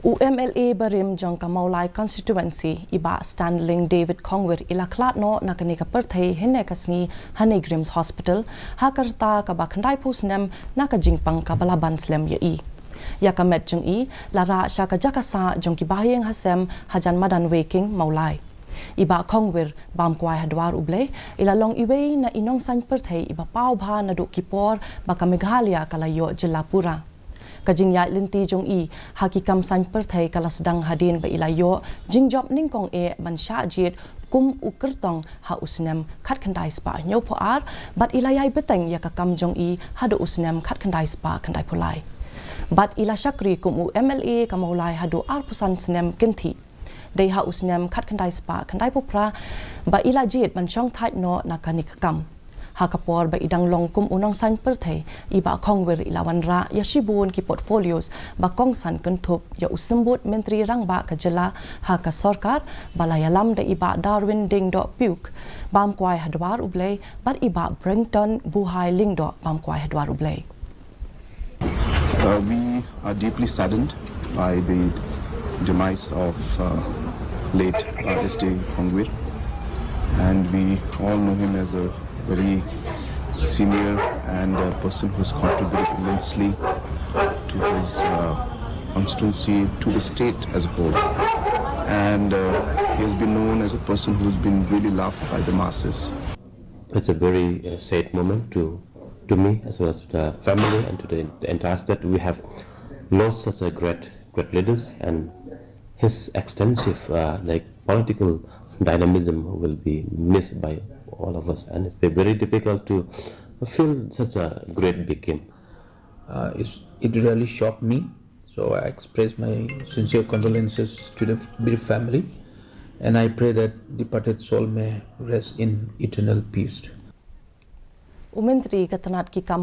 UMLA Barim Jong Mawlai Constituency iba Standling David Khongwir ila Khlad no nakani ka perthei hene kasni Honey Grims Hospital hakarta ka bakhandai pusnem naka jingpang ka balaban slem ye I yakamet jong I lara sha ka jakasa jong ki baheng hasem hajan madan waking Mawlai iba Khongwir bam kwai hadwar uble ila long iwei na inong san perthei iba pau bha na do kipor baka Meghalaya kalayo Jelapura kajing ya linti jong I hakikam san perthei kala sedang hadin ba ilayo jingjob ningkong ban sha jit kum ukertong ha usnem khat khandai spa nyo pho ar bat ilayai beteng ya kakam jong I hado usnem khat khandai spa khandai pholai bat ila shakri kum UMLA ka Mawlai hado ar pusan snem kinthi dei ha usnem khat khandai spa khandai popra ba ila jit ban chong thai no nakani kakam hakapor ba idang long kum unang san perthei iba Khongwir ilawan ra yashibun ki portfolios ba kong san kentup ya usembut menteri rang ba kajela haka sarkar balayalam da iba Darwin ding do puk bam kwai hadwar ublei bat iba Brenton buhai ling do bam kwai hadwar ublei. We are deeply saddened by the demise of late SD Khongwir, and we all know him as a very senior and a person who has contributed immensely to his constituency, to the state as a whole. And he has been known as a person who has been really loved by the masses. It's a very sad moment to me as well as to the family and to the entire state. We have lost such a great leaders, and his extensive political dynamism will be missed by all of us, and it's very difficult to feel such a great became. It really shocked me, so I express my sincere condolences to the bereaved family, and I pray that departed soul may rest in eternal peace. Umentri katanat ki kam